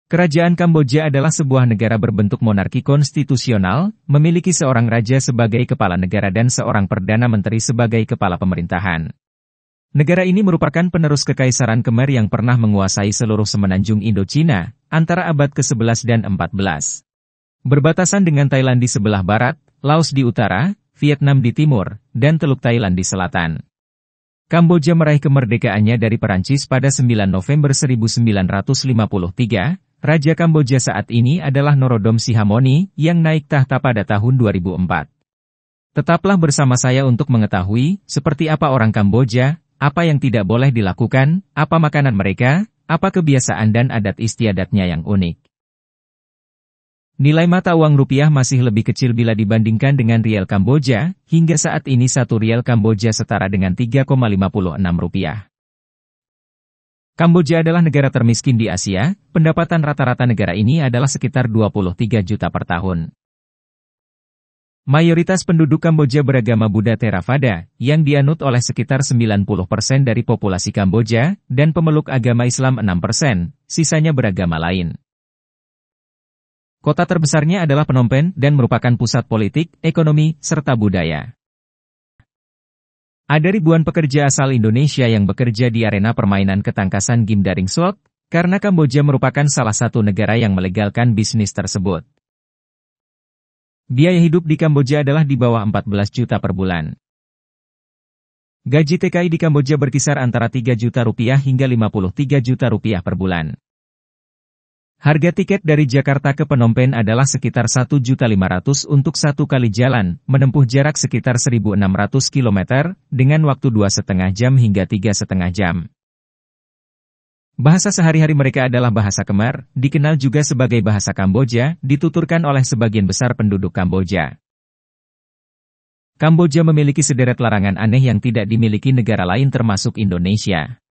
Kerajaan Kamboja adalah sebuah negara berbentuk monarki konstitusional, memiliki seorang raja sebagai kepala negara dan seorang perdana menteri sebagai kepala pemerintahan. Negara ini merupakan penerus Kekaisaran Khmer yang pernah menguasai seluruh semenanjung Indochina, antara abad ke-11 dan 14. Berbatasan dengan Thailand di sebelah barat, Laos di utara, Vietnam di timur, dan Teluk Thailand di selatan. Kamboja meraih kemerdekaannya dari Perancis pada 9 November 1953. Raja Kamboja saat ini adalah Norodom Sihamoni, yang naik tahta pada tahun 2004. Tetaplah bersama saya untuk mengetahui, seperti apa orang Kamboja, apa yang tidak boleh dilakukan, apa makanan mereka, apa kebiasaan dan adat istiadatnya yang unik. Nilai mata uang rupiah masih lebih kecil bila dibandingkan dengan riel Kamboja, hingga saat ini 1 riel Kamboja setara dengan 3,56 rupiah. Kamboja adalah negara termiskin di Asia, pendapatan rata-rata negara ini adalah sekitar 23 juta per tahun. Mayoritas penduduk Kamboja beragama Buddha Theravada, yang dianut oleh sekitar 90% dari populasi Kamboja, dan pemeluk agama Islam 6%, sisanya beragama lain. Kota terbesarnya adalah Phnom Penh dan merupakan pusat politik, ekonomi, serta budaya. Ada ribuan pekerja asal Indonesia yang bekerja di arena permainan ketangkasan game daring slot, karena Kamboja merupakan salah satu negara yang melegalkan bisnis tersebut. Biaya hidup di Kamboja adalah di bawah 14 juta per bulan. Gaji TKI di Kamboja berkisar antara 3 juta rupiah hingga 53 juta rupiah per bulan. Harga tiket dari Jakarta ke Phnom Penh adalah sekitar 1.500.000 untuk satu kali jalan, menempuh jarak sekitar 1.600 km, dengan waktu 2,5 jam hingga 3,5 jam. Bahasa sehari-hari mereka adalah bahasa Khmer, dikenal juga sebagai bahasa Kamboja, dituturkan oleh sebagian besar penduduk Kamboja. Kamboja memiliki sederet larangan aneh yang tidak dimiliki negara lain termasuk Indonesia.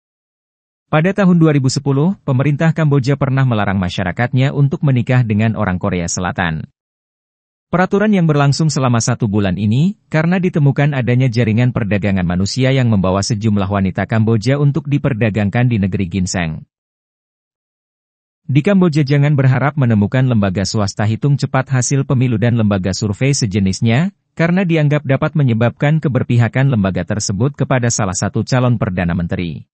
Pada tahun 2010, pemerintah Kamboja pernah melarang masyarakatnya untuk menikah dengan orang Korea Selatan. Peraturan yang berlangsung selama 1 bulan ini, karena ditemukan adanya jaringan perdagangan manusia yang membawa sejumlah wanita Kamboja untuk diperdagangkan di negeri ginseng. Di Kamboja jangan berharap menemukan lembaga swasta hitung cepat hasil pemilu dan lembaga survei sejenisnya, karena dianggap dapat menyebabkan keberpihakan lembaga tersebut kepada salah satu calon perdana menteri.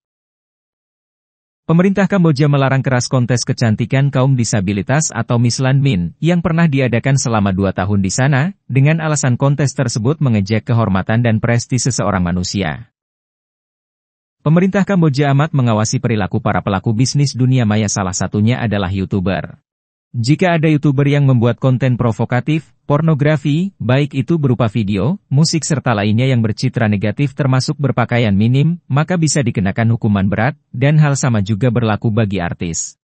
Pemerintah Kamboja melarang keras kontes kecantikan kaum disabilitas atau Miss Land Min, yang pernah diadakan selama 2 tahun di sana, dengan alasan kontes tersebut mengejek kehormatan dan prestise seseorang manusia. Pemerintah Kamboja amat mengawasi perilaku para pelaku bisnis dunia maya, salah satunya adalah YouTuber. Jika ada YouTuber yang membuat konten provokatif, pornografi, baik itu berupa video, musik serta lainnya yang bercitra negatif termasuk berpakaian minim, maka bisa dikenakan hukuman berat, dan hal sama juga berlaku bagi artis.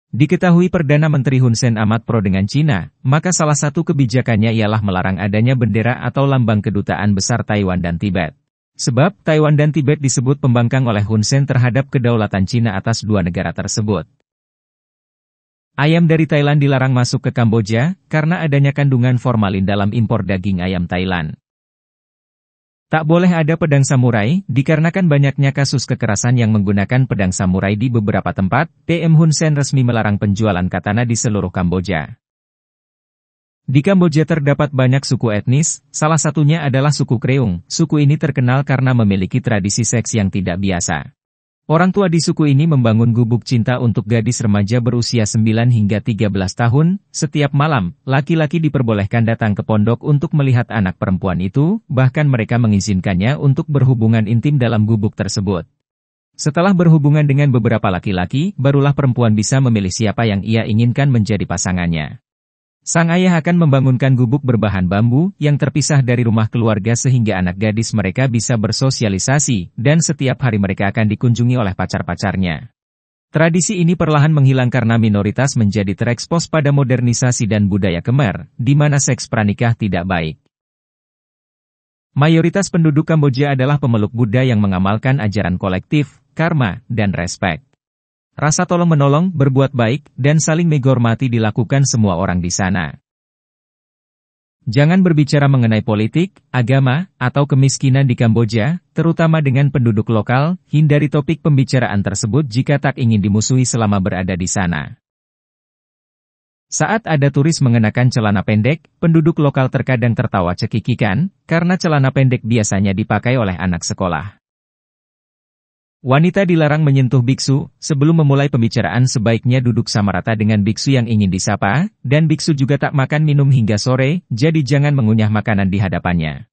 Diketahui Perdana Menteri Hun Sen amat pro dengan Cina, maka salah satu kebijakannya ialah melarang adanya bendera atau lambang kedutaan besar Taiwan dan Tibet. Sebab Taiwan dan Tibet disebut pembangkang oleh Hun Sen terhadap kedaulatan Cina atas 2 negara tersebut. Ayam dari Thailand dilarang masuk ke Kamboja, karena adanya kandungan formalin dalam impor daging ayam Thailand. Tak boleh ada pedang samurai, dikarenakan banyaknya kasus kekerasan yang menggunakan pedang samurai di beberapa tempat, PM Hun Sen resmi melarang penjualan katana di seluruh Kamboja. Di Kamboja terdapat banyak suku etnis, salah satunya adalah suku Kreung. Suku ini terkenal karena memiliki tradisi seks yang tidak biasa. Orang tua di suku ini membangun gubuk cinta untuk gadis remaja berusia 9 hingga 13 tahun, setiap malam, laki-laki diperbolehkan datang ke pondok untuk melihat anak perempuan itu, bahkan mereka mengizinkannya untuk berhubungan intim dalam gubuk tersebut. Setelah berhubungan dengan beberapa laki-laki, barulah perempuan bisa memilih siapa yang ia inginkan menjadi pasangannya. Sang ayah akan membangunkan gubuk berbahan bambu, yang terpisah dari rumah keluarga sehingga anak gadis mereka bisa bersosialisasi, dan setiap hari mereka akan dikunjungi oleh pacar-pacarnya. Tradisi ini perlahan menghilang karena minoritas menjadi terekspos pada modernisasi dan budaya Khmer, di mana seks pranikah tidak baik. Mayoritas penduduk Kamboja adalah pemeluk Buddha yang mengamalkan ajaran kolektif, karma, dan respek. Rasa tolong-menolong, berbuat baik, dan saling menghormati dilakukan semua orang di sana. Jangan berbicara mengenai politik, agama, atau kemiskinan di Kamboja, terutama dengan penduduk lokal. Hindari topik pembicaraan tersebut jika tak ingin dimusuhi selama berada di sana. Saat ada turis mengenakan celana pendek, penduduk lokal terkadang tertawa cekikikan, karena celana pendek biasanya dipakai oleh anak sekolah. Wanita dilarang menyentuh biksu. Sebelum memulai pembicaraan sebaiknya duduk sama rata dengan biksu yang ingin disapa, dan biksu juga tak makan minum hingga sore, jadi jangan mengunyah makanan di hadapannya.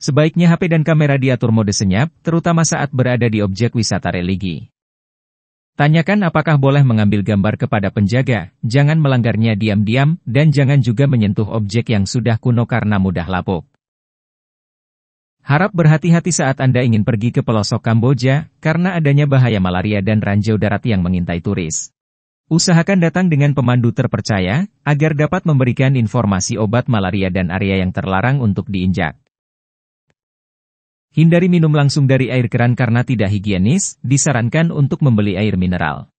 Sebaiknya HP dan kamera diatur mode senyap, terutama saat berada di objek wisata religi. Tanyakan apakah boleh mengambil gambar kepada penjaga, jangan melanggarnya diam-diam, dan jangan juga menyentuh objek yang sudah kuno karena mudah lapuk. Harap berhati-hati saat Anda ingin pergi ke pelosok Kamboja, karena adanya bahaya malaria dan ranjau darat yang mengintai turis. Usahakan datang dengan pemandu terpercaya, agar dapat memberikan informasi obat malaria dan area yang terlarang untuk diinjak. Hindari minum langsung dari air keran karena tidak higienis, disarankan untuk membeli air mineral.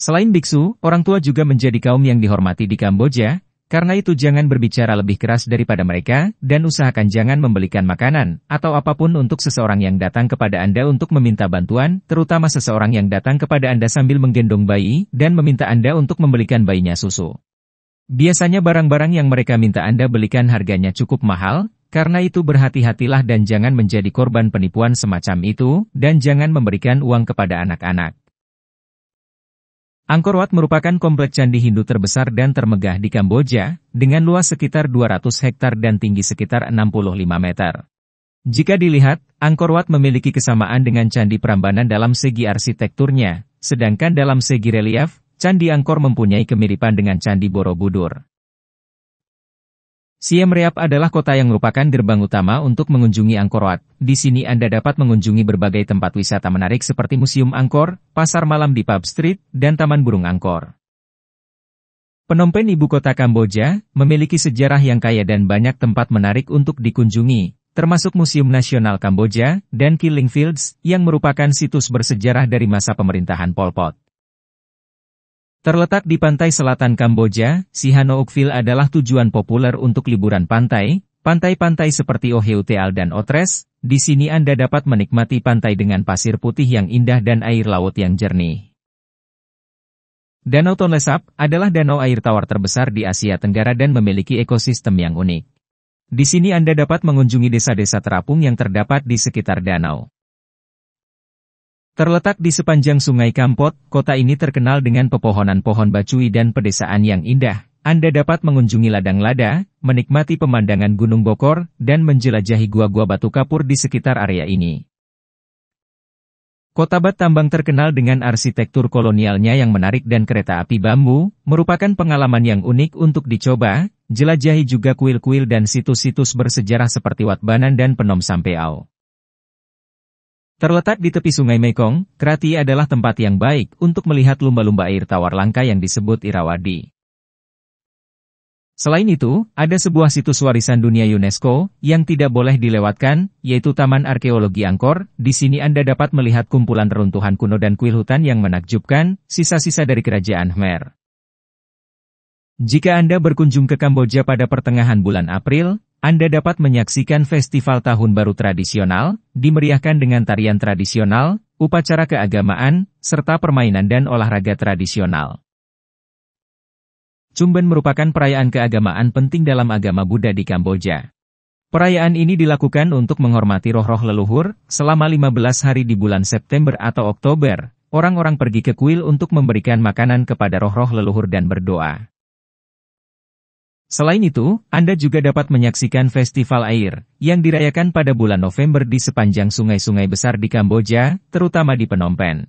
Selain biksu, orang tua juga menjadi kaum yang dihormati di Kamboja. Karena itu jangan berbicara lebih keras daripada mereka, dan usahakan jangan membelikan makanan, atau apapun untuk seseorang yang datang kepada Anda untuk meminta bantuan, terutama seseorang yang datang kepada Anda sambil menggendong bayi, dan meminta Anda untuk membelikan bayinya susu. Biasanya barang-barang yang mereka minta Anda belikan harganya cukup mahal, karena itu berhati-hatilah dan jangan menjadi korban penipuan semacam itu, dan jangan memberikan uang kepada anak-anak. Angkor Wat merupakan kompleks candi Hindu terbesar dan termegah di Kamboja, dengan luas sekitar 200 hektar dan tinggi sekitar 65 meter. Jika dilihat, Angkor Wat memiliki kesamaan dengan Candi Prambanan dalam segi arsitekturnya, sedangkan dalam segi relief, Candi Angkor mempunyai kemiripan dengan Candi Borobudur. Siem Reap adalah kota yang merupakan gerbang utama untuk mengunjungi Angkor Wat. Di sini Anda dapat mengunjungi berbagai tempat wisata menarik seperti Museum Angkor, pasar malam di Pub Street, dan Taman Burung Angkor. Phnom Penh, ibu kota Kamboja, memiliki sejarah yang kaya dan banyak tempat menarik untuk dikunjungi, termasuk Museum Nasional Kamboja, dan Killing Fields, yang merupakan situs bersejarah dari masa pemerintahan Pol Pot. Terletak di pantai selatan Kamboja, Sihanoukville adalah tujuan populer untuk liburan pantai. Pantai-pantai seperti Oeuteal dan Otres, di sini Anda dapat menikmati pantai dengan pasir putih yang indah dan air laut yang jernih. Danau Tonle Sap adalah danau air tawar terbesar di Asia Tenggara dan memiliki ekosistem yang unik. Di sini Anda dapat mengunjungi desa-desa terapung yang terdapat di sekitar danau. Terletak di sepanjang Sungai Kampot, kota ini terkenal dengan pepohonan pohon bacui dan pedesaan yang indah. Anda dapat mengunjungi ladang lada, menikmati pemandangan Gunung Bokor, dan menjelajahi gua-gua batu kapur di sekitar area ini. Kota Bat Tambang terkenal dengan arsitektur kolonialnya yang menarik dan kereta api bambu, merupakan pengalaman yang unik untuk dicoba. Jelajahi juga kuil-kuil dan situs-situs bersejarah seperti Wat Banan dan Phnom Sampeau. Terletak di tepi Sungai Mekong, Kratie adalah tempat yang baik untuk melihat lumba-lumba air tawar langka yang disebut Irrawaddy. Selain itu, ada sebuah situs warisan dunia UNESCO yang tidak boleh dilewatkan, yaitu Taman Arkeologi Angkor. Di sini Anda dapat melihat kumpulan reruntuhan kuno dan kuil hutan yang menakjubkan, sisa-sisa dari kerajaan Khmer. Jika Anda berkunjung ke Kamboja pada pertengahan bulan April, Anda dapat menyaksikan festival tahun baru tradisional, dimeriahkan dengan tarian tradisional, upacara keagamaan, serta permainan dan olahraga tradisional. Chumben merupakan perayaan keagamaan penting dalam agama Buddha di Kamboja. Perayaan ini dilakukan untuk menghormati roh-roh leluhur. Selama 15 hari di bulan September atau Oktober, orang-orang pergi ke kuil untuk memberikan makanan kepada roh-roh leluhur dan berdoa. Selain itu, Anda juga dapat menyaksikan festival air, yang dirayakan pada bulan November di sepanjang sungai-sungai besar di Kamboja, terutama di Phnom Penh.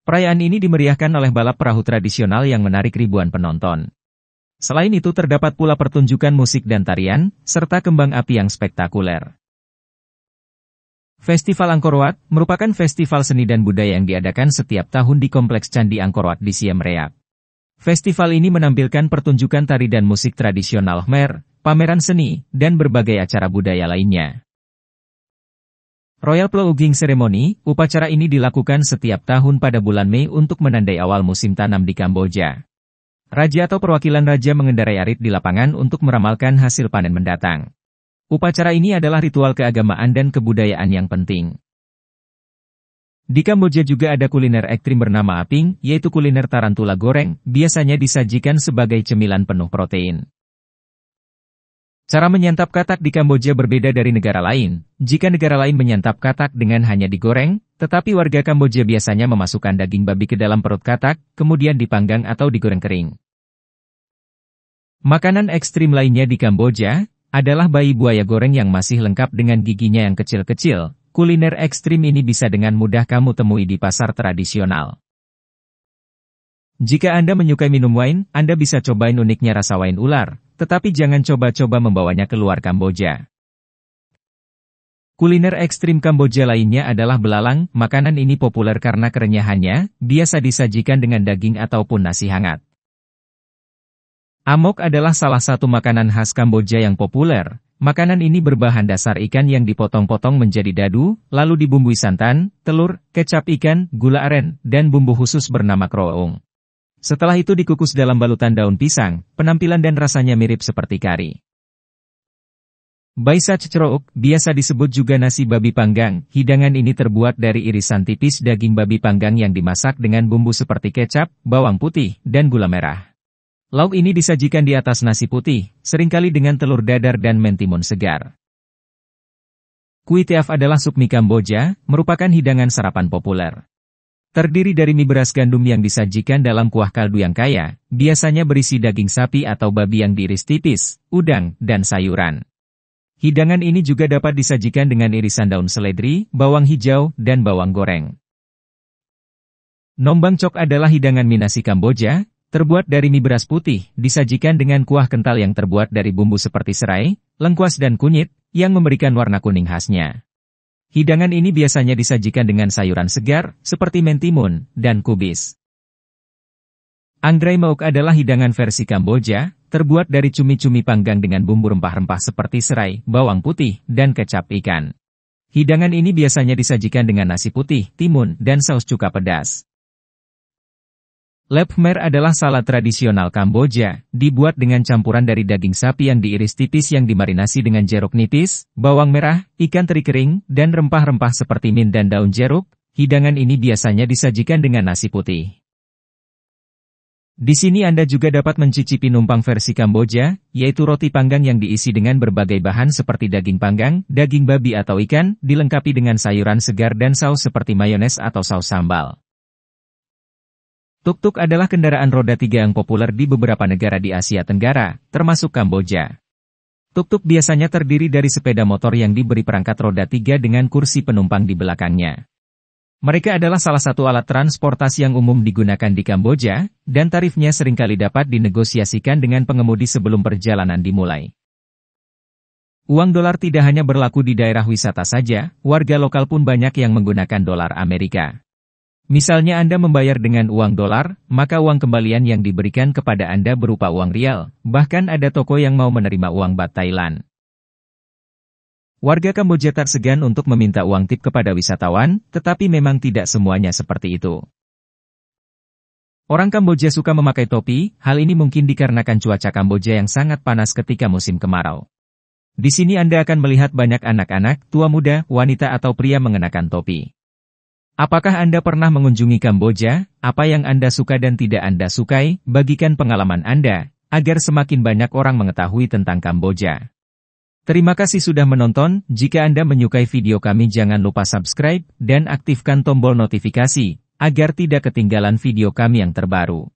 Perayaan ini dimeriahkan oleh balap perahu tradisional yang menarik ribuan penonton. Selain itu terdapat pula pertunjukan musik dan tarian, serta kembang api yang spektakuler. Festival Angkor Wat merupakan festival seni dan budaya yang diadakan setiap tahun di Kompleks Candi Angkor Wat di Siem Reap. Festival ini menampilkan pertunjukan tari dan musik tradisional Khmer, pameran seni, dan berbagai acara budaya lainnya. Royal Ploughing Ceremony, upacara ini dilakukan setiap tahun pada bulan Mei untuk menandai awal musim tanam di Kamboja. Raja atau perwakilan raja mengendarai arit di lapangan untuk meramalkan hasil panen mendatang. Upacara ini adalah ritual keagamaan dan kebudayaan yang penting. Di Kamboja juga ada kuliner ekstrim bernama aping, yaitu kuliner tarantula goreng, biasanya disajikan sebagai cemilan penuh protein. Cara menyantap katak di Kamboja berbeda dari negara lain. Jika negara lain menyantap katak dengan hanya digoreng, tetapi warga Kamboja biasanya memasukkan daging babi ke dalam perut katak, kemudian dipanggang atau digoreng kering. Makanan ekstrim lainnya di Kamboja adalah bayi buaya goreng yang masih lengkap dengan giginya yang kecil-kecil. Kuliner ekstrim ini bisa dengan mudah kamu temui di pasar tradisional. Jika Anda menyukai minum wine, Anda bisa cobain uniknya rasa wine ular, tetapi jangan coba-coba membawanya keluar Kamboja. Kuliner ekstrim Kamboja lainnya adalah belalang. Makanan ini populer karena kerenyahannya, biasa disajikan dengan daging ataupun nasi hangat. Amok adalah salah satu makanan khas Kamboja yang populer. Makanan ini berbahan dasar ikan yang dipotong-potong menjadi dadu, lalu dibumbui santan, telur, kecap ikan, gula aren, dan bumbu khusus bernama kroong. Setelah itu dikukus dalam balutan daun pisang, penampilan dan rasanya mirip seperti kari. Baisa cecrouk, biasa disebut juga nasi babi panggang. Hidangan ini terbuat dari irisan tipis daging babi panggang yang dimasak dengan bumbu seperti kecap, bawang putih, dan gula merah. Lauk ini disajikan di atas nasi putih, seringkali dengan telur dadar dan mentimun segar. Kue tiaf adalah sup mie Kamboja, merupakan hidangan sarapan populer. Terdiri dari mie beras gandum yang disajikan dalam kuah kaldu yang kaya, biasanya berisi daging sapi atau babi yang diiris tipis, udang, dan sayuran. Hidangan ini juga dapat disajikan dengan irisan daun seledri, bawang hijau, dan bawang goreng. Nombang cok adalah hidangan mie nasi Kamboja, terbuat dari mie beras putih, disajikan dengan kuah kental yang terbuat dari bumbu seperti serai, lengkuas dan kunyit, yang memberikan warna kuning khasnya. Hidangan ini biasanya disajikan dengan sayuran segar, seperti mentimun, dan kubis. Anggrek mauk adalah hidangan versi Kamboja, terbuat dari cumi-cumi panggang dengan bumbu rempah-rempah seperti serai, bawang putih, dan kecap ikan. Hidangan ini biasanya disajikan dengan nasi putih, timun, dan saus cuka pedas. Lep khmer adalah salad tradisional Kamboja, dibuat dengan campuran dari daging sapi yang diiris tipis yang dimarinasi dengan jeruk nipis, bawang merah, ikan teri kering, dan rempah-rempah seperti mint dan daun jeruk. Hidangan ini biasanya disajikan dengan nasi putih. Di sini Anda juga dapat mencicipi numpang versi Kamboja, yaitu roti panggang yang diisi dengan berbagai bahan seperti daging panggang, daging babi atau ikan, dilengkapi dengan sayuran segar dan saus seperti mayones atau saus sambal. Tuk-tuk adalah kendaraan roda 3 yang populer di beberapa negara di Asia Tenggara, termasuk Kamboja. Tuk-tuk biasanya terdiri dari sepeda motor yang diberi perangkat roda 3 dengan kursi penumpang di belakangnya. Mereka adalah salah satu alat transportasi yang umum digunakan di Kamboja, dan tarifnya seringkali dapat dinegosiasikan dengan pengemudi sebelum perjalanan dimulai. Uang dolar tidak hanya berlaku di daerah wisata saja, warga lokal pun banyak yang menggunakan dolar Amerika. Misalnya Anda membayar dengan uang dolar, maka uang kembalian yang diberikan kepada Anda berupa uang rial, bahkan ada toko yang mau menerima uang baht Thailand. Warga Kamboja tak segan untuk meminta uang tip kepada wisatawan, tetapi memang tidak semuanya seperti itu. Orang Kamboja suka memakai topi, hal ini mungkin dikarenakan cuaca Kamboja yang sangat panas ketika musim kemarau. Di sini Anda akan melihat banyak anak-anak, tua muda, wanita atau pria mengenakan topi. Apakah Anda pernah mengunjungi Kamboja? Apa yang Anda suka dan tidak Anda sukai? Bagikan pengalaman Anda, agar semakin banyak orang mengetahui tentang Kamboja. Terima kasih sudah menonton. Jika Anda menyukai video kami jangan lupa subscribe dan aktifkan tombol notifikasi, agar tidak ketinggalan video kami yang terbaru.